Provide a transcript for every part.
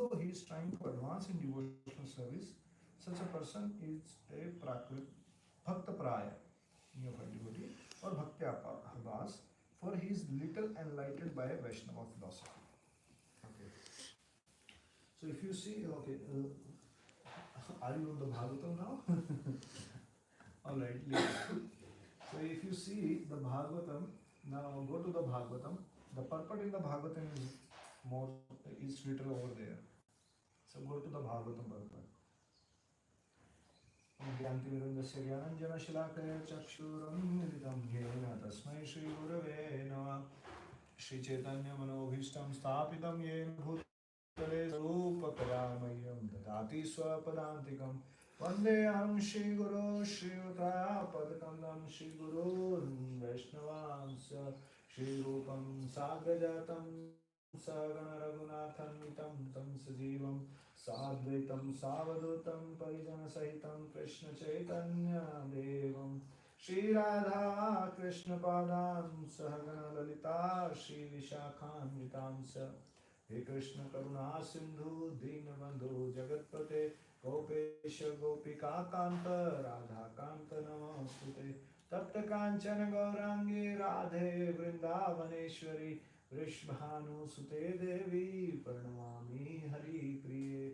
although he is trying to advance in devotional service, such a person is a prakrit, bhakta praya, neophyte devotee, or bhakti habas, for he is little enlightened by a Vaishnava philosophy. Okay. So if you see, okay, are you on the Bhagavatam now? All right. So if you see the Bhagavatam, now go to the Bhagavatam. The purport in the Bhagavatam is written over there. So go to the Bhagavatam purport. ज्ञानतिमिरन्दस्य ज्ञानञ्जनशलाकया चक्षुरुन्मिलितं येन तस्मै श्रीगुरवे नमः श्रीचैतन्यमनोभीष्टं स्थापितं येन भूतले स्वरूपकलामयं ददाति स्वपदान्तिकं वन्देऽहं श्रीगुरो श्रीयुतापदकमलं श्रीगुरून् वैष्णवांश्च श्रीरूपं साग्रजातं सहगणरघुनाथन्वितं तं सजीवं साद्वैतं सावधूतं परिजनसहितं कृष्णचैतन्यदेवं श्रीराधा कृष्णपादान् सहगणललिता श्रीविशाखान्वितांश्च हे कृष्ण करुणा सिन्धु दीनबन्धु जगत्पते गोपेश गोपिकान्त राधाकान्त नमोऽस्तुते तप्त काञ्चन गौराङ्गे राधे वृन्दावनेश्वरी वृषभानुसुते देवी प्रणमामि हरिप्रिये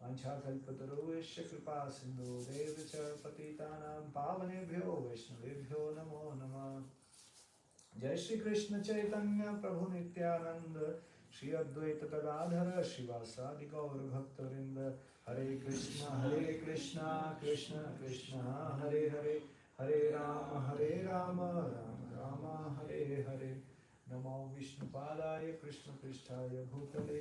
वाञ्छाकल्पतरुश्च कृपा सिन्धु देव च पतितानां पावनेभ्यो वैष्णवेभ्यो नमो नमः जय श्री कृष्ण चैतन्य प्रभु नित्यानंद श्री अद्वैत गदाधर श्रीवासादि गौर भक्तवृंद हरे कृष्ण कृष्ण कृष्ण हरे हरे हरे राम राम राम हरे हरे नमो विष्णुपादाय कृष्ण पृष्ठाय भूतले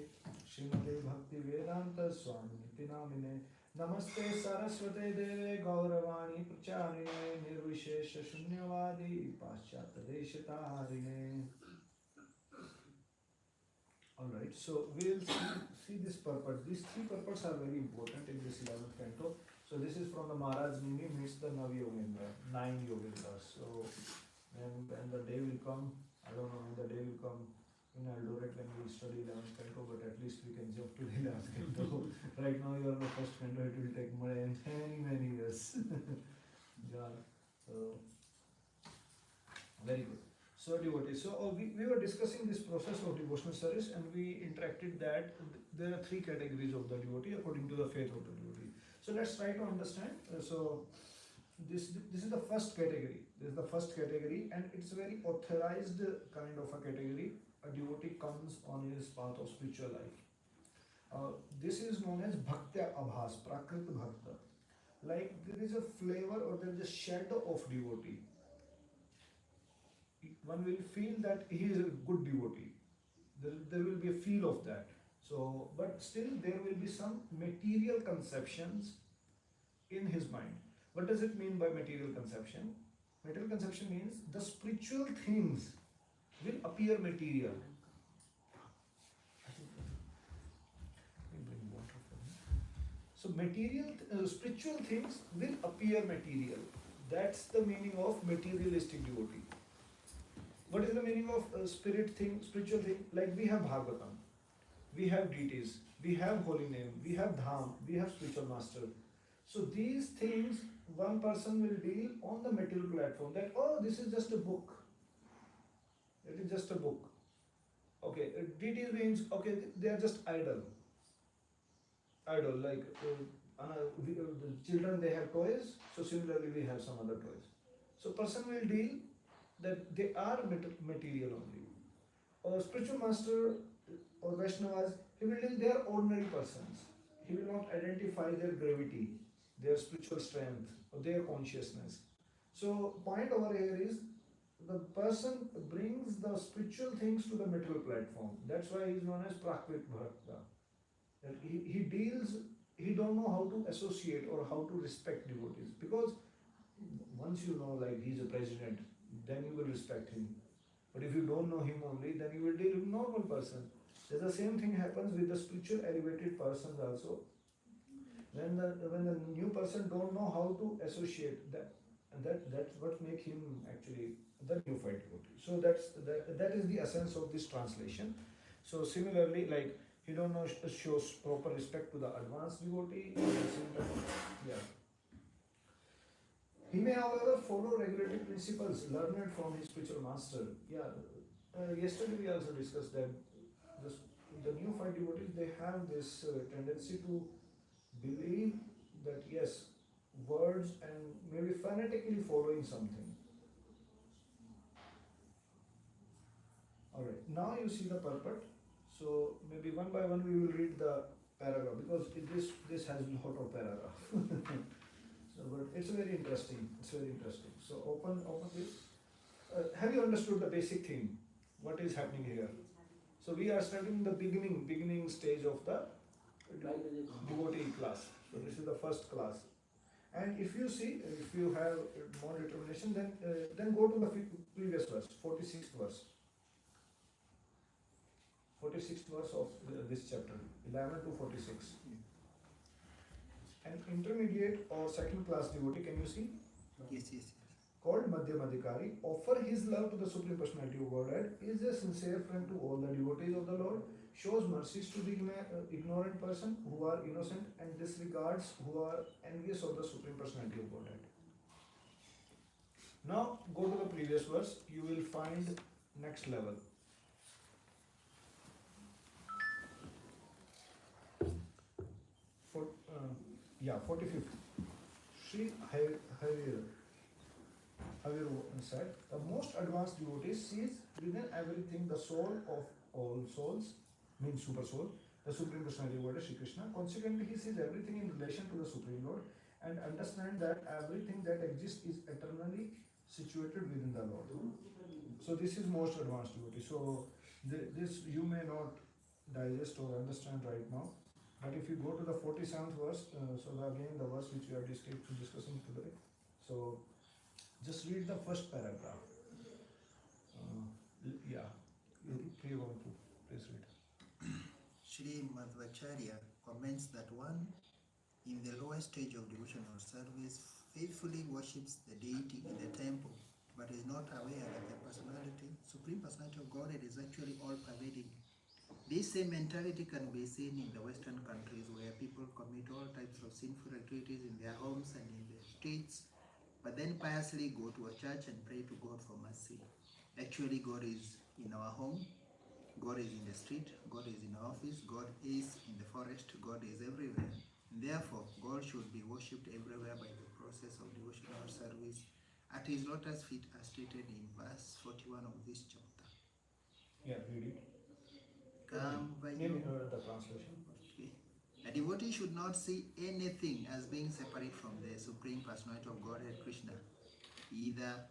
श्रीमते भक्ति वेदांत स्वामी नामिने नमस्ते सरस्वते देवे गौरवाणी प्रचारिणे निर्विशेष शून्यवादी पाश्चात्य देशतारिणे. Alright, so we'll see this purport. These three purports are very important in this 11th canto. So this is from the Maharaj Nimi meets the Navi Yogendra, 9 Yogendras. So when the day will come, I don't know when the day will come in Eldoret when we study 11th canto, but at least we can jump to the 11th canto. Right now you are the first canto, it will take many years. Yeah, so very good. So devotees, so we were discussing this process of devotional service and we interacted that there are three categories of the devotee according to the faith of the devotee. So let's try to understand. So this is the first category. This is the first category and it's a very authorized kind of a category. A devotee comes on his path of spiritual life. This is known as Bhakti Abhas, Prakrit Bhakta. Like there is a flavor or there is a shadow of devotee. One will feel that he is a good devotee. There will be a feel of that. So, but still there will be some material conceptions in his mind. What does it mean by material conception? Material conception means the spiritual things will appear material. So material, spiritual things will appear material. That's the meaning of materialistic devotee. What is the meaning of spiritual thing? Like we have Bhagavatam, we have deities, we have holy name, we have dham, we have spiritual master. So these things, one person will deal on the material platform that, oh, this is just a book. It is just a book. Okay, deities means, okay, they are just idle. Idle, like the children, they have toys, so similarly we have some other toys. So person will deal that they are material only. Or spiritual master or Vaishnavas, he will deal, they are ordinary persons. He will not identify their gravity, their spiritual strength, or their consciousness. So point over here is the person brings the spiritual things to the material platform. That's why he is known as Prakrit Bhakta. That he deals, he don't know how to associate or how to respect devotees. Because once you know, like he is a president, then you will respect him. But if you don't know him only, then you will deal with normal person. There's the same thing happens with the spiritual elevated persons also. When the new person don't know how to associate that, and that's what make him actually the neophyte devotee. So that is the essence of this translation. So similarly, like He don't know shows proper respect to the advanced devotee. At the same time, yeah. He may, however, follow regulatory principles learned from his spiritual master. Yeah. Yesterday we also discussed that this, the neophyte devotees, they have this tendency to believe that yes, words and maybe fanatically following something. Alright, now you see the purport. So maybe one by one we will read the paragraph because this has a lot of paragraph. So, but it's very interesting. It's very interesting. So open this. Have you understood the basic thing? What is happening here? So we are starting the beginning stage of the devotee class. So this is the first class. And if you see, if you have more determination, then go to the previous verse, 46th verse. 46th verse of this chapter, 11 to 46. An intermediate or second class devotee, can you see? Yes. Called Madhyamadikari, offer his love to the Supreme Personality of Godhead, is a sincere friend to all the devotees of the Lord, shows mercies to the ignorant person who are innocent, and disregards who are envious of the Supreme Personality of Godhead. Now go to the previous verse, you will find next level. 45th. Sri Harir said, the most advanced devotee sees within everything the soul of all souls, means super soul, the Supreme Personality of Godhead, Shri Krishna. Consequently, he sees everything in relation to the Supreme Lord and understands that everything that exists is eternally situated within the Lord. So this is most advanced devotee. So this you may not digest or understand right now. But if you go to the 47th verse, again the verse which we are discussing today. So just read the first paragraph. Yeah, you want to please read. Sri Madhvacharya comments that one in the lower stage of devotional service faithfully worships the deity in the temple, but is not aware that the personality, Supreme Personality of Godhead is actually all-pervading. This same mentality can be seen in the Western countries where people commit all types of sinful activities in their homes and in the streets, but then piously go to a church and pray to God for mercy. Actually, God is in our home, God is in the street, God is in our office, God is in the forest, God is everywhere. Therefore, God should be worshipped everywhere by the process of devotional service at his lotus feet as stated in verse 41 of this chapter. Yeah, read it. Name the translation. Okay. A devotee should not see anything as being separate from the Supreme Personality of Godhead Krishna, either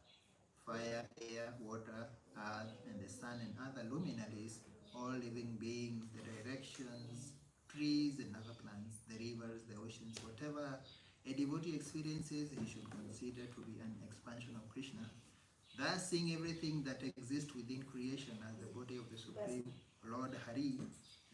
fire, air, water, earth, and the sun and other luminaries, all living beings, the directions, trees and other plants, the rivers, the oceans, whatever a devotee experiences, he should consider to be an expansion of Krishna. Thus, seeing everything that exists within creation as the body of the Supreme Lord Hari,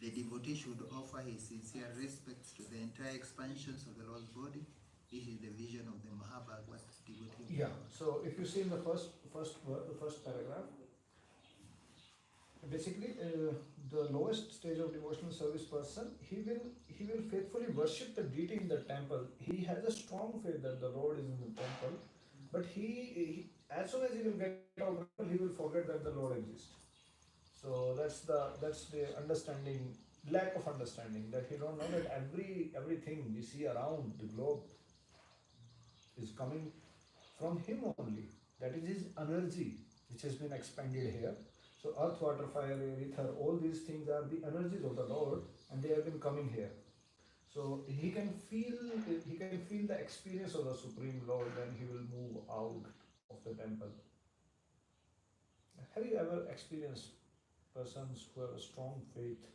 the devotee should offer his sincere respects to the entire expansions of the Lord's body. This is the vision of the Mahabhagavad devotee. Yeah. So if you see in the first paragraph, basically the lowest stage of devotional service person, he will faithfully worship the deity in the temple. He has a strong faith that the Lord is in the temple, but he as soon as he will get out, he will forget that the Lord exists. So that's the understanding, lack of understanding, that he don't know that everything we see around the globe is coming from him only. That is his energy which has been expanded here. So earth, water, fire, air, ether, all these things are the energies of the Lord, and they have been coming here. So he can feel the experience of the Supreme Lord when he will move out of the temple. Have you ever experienced persons who have a strong faith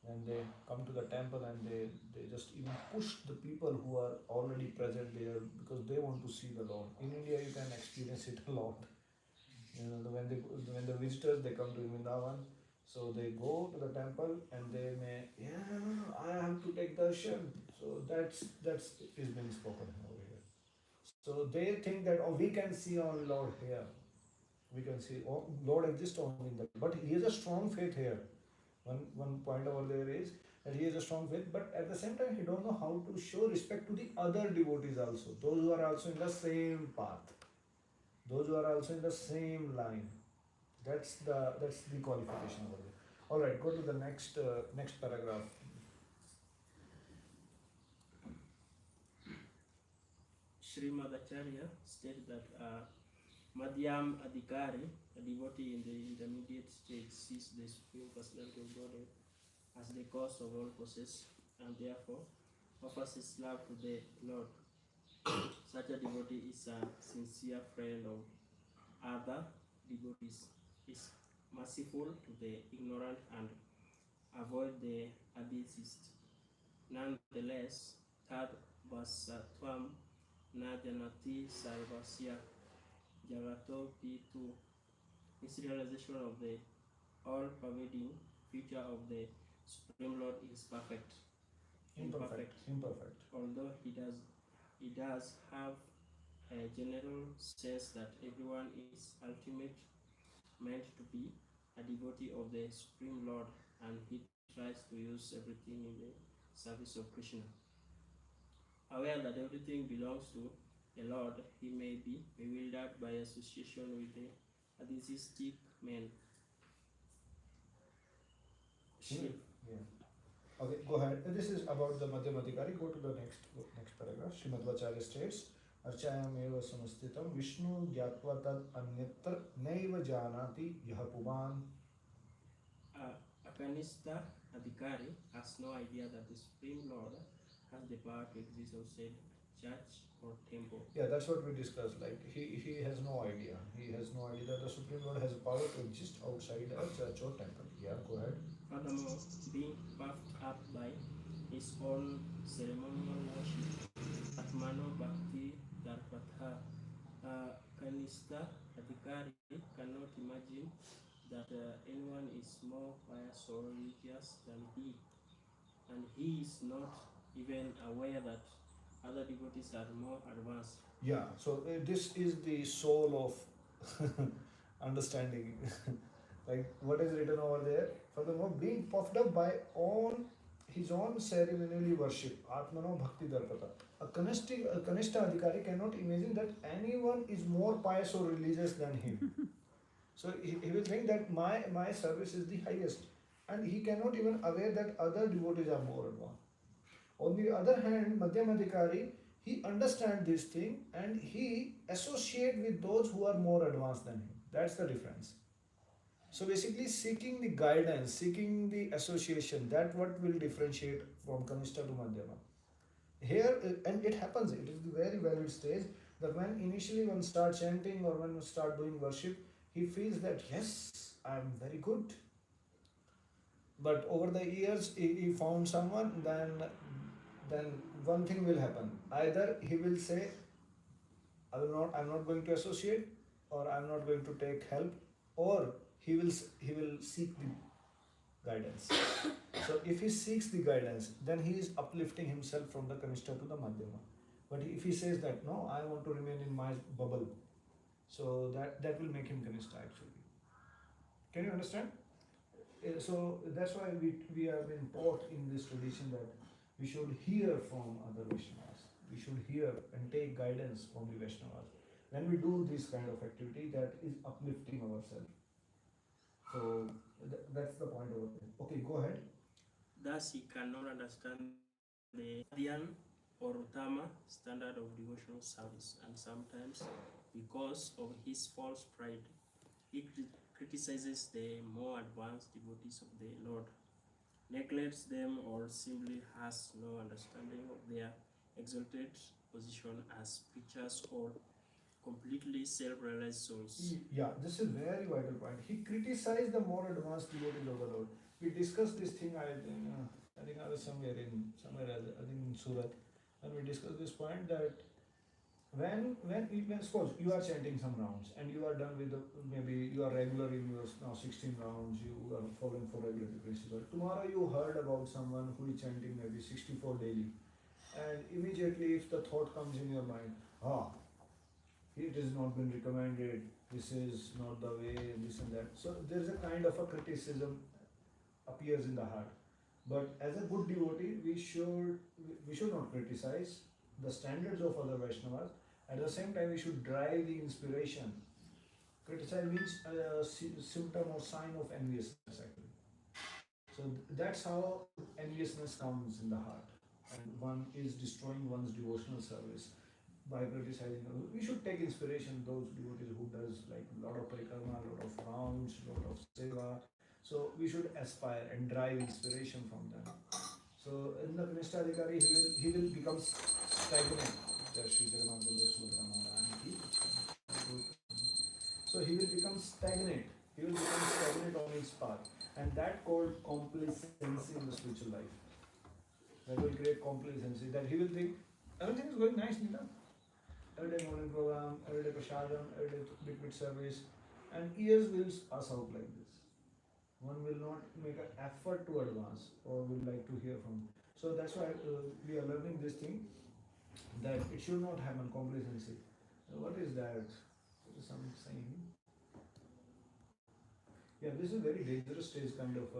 when they come to the temple and they just even push the people who are already present there because they want to see the Lord? In India, you can experience it a lot. When the visitors, they come to Vrindavan, so they go to the temple and they may, I have to take darshan. So that's is being spoken over here. So they think that we can see only Lord here. We can see Lord exists only in that, but he has a strong faith here. One point over there is that he has a strong faith, but at the same time he don't know how to show respect to the other devotees also, those who are also in the same path, those who are also in the same line. That's the qualification over there. All right, go to the next paragraph. Srimadacharya stated that Madhyam Adhikari, a devotee in the intermediate stage, sees the Supreme Personality of Godhead as the cause of all process and therefore offers his love to the Lord. Such a devotee is a sincere friend of other devotees, is merciful to the ignorant and avoid the atheist. Nonetheless, Tad Vasatvam Najanati Sarvasya Jagato P2. His realization of the all-pervading future of the Supreme Lord is perfect. Imperfect. Although he does have a general sense that everyone is ultimate meant to be a devotee of the Supreme Lord, and he tries to use everything in the service of Krishna. Aware that everything belongs to the Lord, he may be bewildered by association with the atheistic men. Yeah. Okay, go ahead. This is about the Madhyamadikari. Go to the next paragraph. Srimadvacharya states, Archayam eva samastitam Vishnu gyatva tad anyatra naiva janati yah puman. A Kanista Adhikari has no idea that the Supreme Lord has the power to exist outside church or temple. Yeah, that's what we discussed. Like he has no idea. He has no idea that the Supreme Lord has power to exist outside a church or temple. Yeah, go ahead. Furthermore, being puffed up by his own ceremonial worship, Atmano Bhakti Darpatha, Kanista Adhikari cannot imagine that anyone is more pious or religious than he, and he is not even aware that other devotees are more advanced. Yeah, so this is the soul of understanding. Like what is written over there. Furthermore, being puffed up by his own ceremonially worship, Atmano Bhakti Darpata. A Kanishta Adhikari cannot imagine that anyone is more pious or religious than him. So he will think that my service is the highest, and he cannot even aware that other devotees are more advanced. On the other hand, Madhyamadikari, he understands this thing and he associate with those who are more advanced than him. That's the difference. So basically, seeking the guidance, seeking the association, that what will differentiate from Kanishta to Madhyama. Here, and it happens, it is the very valid stage that when initially one starts chanting or when one start doing worship, he feels that yes, I am very good. But over the years, he found someone, then one thing will happen. Either he will say, I'm not going to associate, or I'm not going to take help, or he will seek the guidance. So if he seeks the guidance, then he is uplifting himself from the Kanishta to the Madhyama. But if he says that no, I want to remain in my bubble, so that will make him Kanishta actually. Can you understand? So that's why we have been taught in this tradition that we should hear from other Vaishnavas. We should hear and take guidance from the Vaishnavas. When we do this kind of activity, that is uplifting ourselves. So that's the point over there. Okay, go ahead. Thus, he cannot understand the Dhyan or Uttama standard of devotional service, and sometimes, because of his false pride, he criticizes the more advanced devotees of the Lord, neglects them, or simply has no understanding of their exalted position as preachers or completely self-realized souls. Yeah, this is very vital point. He criticized the more advanced devotees of the Lord. We discussed this thing. I think I was somewhere I think in Surat, and we discussed this point that when suppose you are chanting some rounds and you are done with maybe you are regular in your now 16 rounds, you are following for regularity principle. Tomorrow you heard about someone who is chanting maybe 64 daily, and immediately if the thought comes in your mind, it has not been recommended, this is not the way, this and that. So there is a kind of a criticism appears in the heart. But as a good devotee, we should not criticize the standards of other Vaishnavas. At the same time, we should drive the inspiration. Criticize means a symptom or sign of enviousness actually. So that's how enviousness comes in the heart, and one is destroying one's devotional service by criticizing. We should take inspiration those devotees who does like a lot of parikrama, a lot of rounds, a lot of seva. So we should aspire and drive inspiration from them. So in the Kanishthadhikari, he will become stagnant. Shri Jagannath Baldev Subhadra Maharaj ki. So he will become stagnant. He will become stagnant on his path, and that called complacency in the spiritual life. That will create complacency. That he will think everything is going nicely now. Every day morning program, every day prasadam, every day liquid service, and years will pass out like this. One will not make an effort to advance or will like to hear from. So that's why we are learning this thing, that it should not happen complacency. What is that? What is some saying? Yeah, this is a very dangerous stage, kind of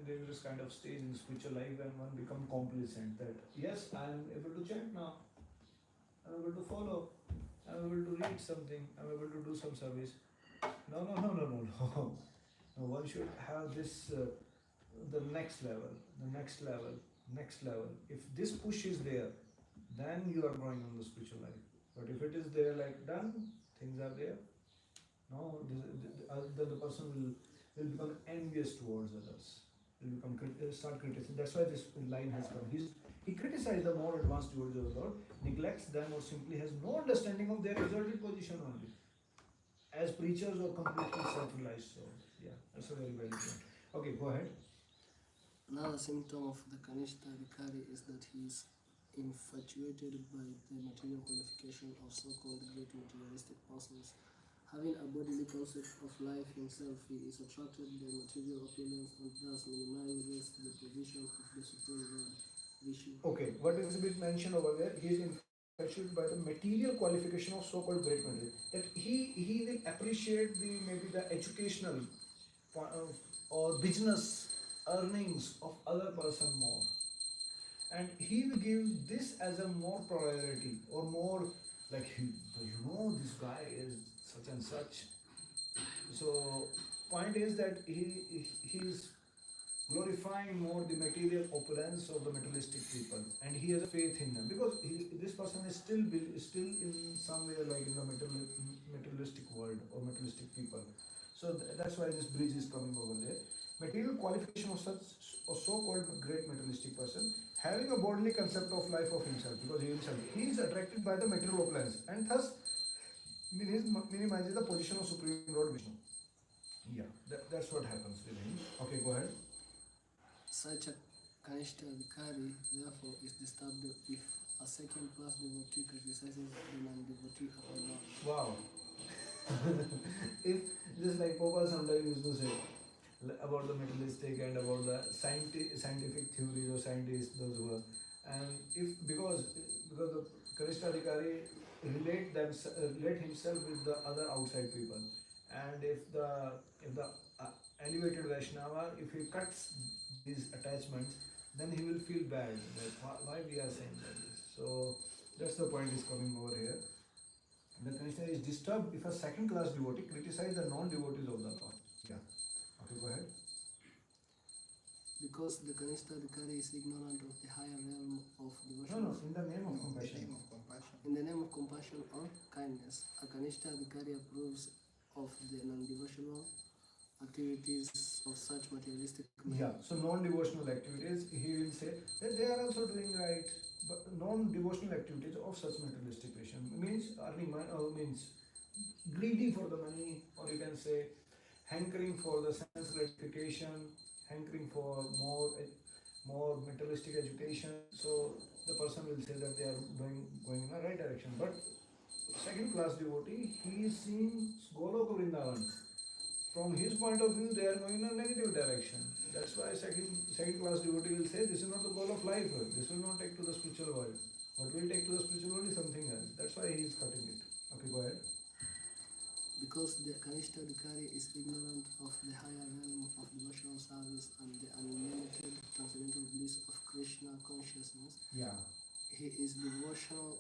dangerous kind of stage in spiritual life when one become complacent. That yes, I am able to chant now, I am able to follow, I am able to read something, I am able to do some service. No, no, no, no, no, no. No, one should have this, the next level, the next level, next level. If this push is there, then you are growing on the spiritual life. But if it is there like done, things are there, no, the person will become envious towards others. Will become start criticizing. That's why this line has come. He criticizes the more advanced devotees of the Lord, neglects them, or simply has no understanding of their exalted position only, as preachers or completely self-realized souls. Yeah, that's a very valid point. Okay, go ahead. Another symptom of the Kanishthadhikari is that he is infatuated by the material qualification of so-called great materialistic persons. Having a bodily concept of life himself, he is attracted by material opulence and thus minimizes the position of the Supreme Lord, Vishnu. Okay, what is a bit mentioned over there? He is infatuated by the material qualification of so-called great material. That he will appreciate the maybe the educational or business earnings of other person more, and he will give this as a more priority or more like this guy is such and such. So point is that he is glorifying more the material opulence of the materialistic people, and he has a faith in them because this person is still in somewhere like in the materialistic world or materialistic people. So that's why this bridge is coming over there. Material qualification of such or so-called great materialistic person, having a bodily concept of life of himself, because he is attracted by the material opulence and thus minimizes the position of Supreme Lord Vishnu. Yeah, that's what happens with him. Okay, go ahead. Such a Kanishthadhikari, therefore, is disturbed if a second-class devotee criticizes the non-devotee of the Lord. Wow. If just like Papa sometimes used to say about the materialistic and about the scientific theories or scientists, those who are, and if because the Kanishthadhikari relate himself with the other outside people, and if the elevated Vaishnava, if he cuts these attachments, then he will feel bad that why we are saying like this. So that's the point is coming over here. The Kanishta is disturbed if a second-class devotee criticizes the non-devotees of the Lord. Yeah. Okay, go ahead. Because the Kanishthadhikari is ignorant of the higher realm of devotion. No, in the name of compassion. In the name of compassion. In the name of compassion or kindness, a Kanishthadhikari approves of the non-devotional activities of such materialistic men. Yeah, so non-devotional activities, he will say that they are also doing right, but non-devotional activities of such materialistic creation means earning money, means greedy for the money, or you can say hankering for the sense gratification, hankering for more materialistic education. So the person will say that they are going in the right direction. But second-class devotee, he is seeing Goloka Vrindavan. From his point of view, they are going in a negative direction. That's why second-class devotee will say, this is not the goal of life. This will not take to the spiritual world. What will take to the spiritual world is something else. That's why he is cutting it. Okay, go ahead. Because the Kanishta Adhikari is ignorant of the higher realm of devotional service and the unlimited transcendental bliss of Krishna consciousness, Yeah. he is devotional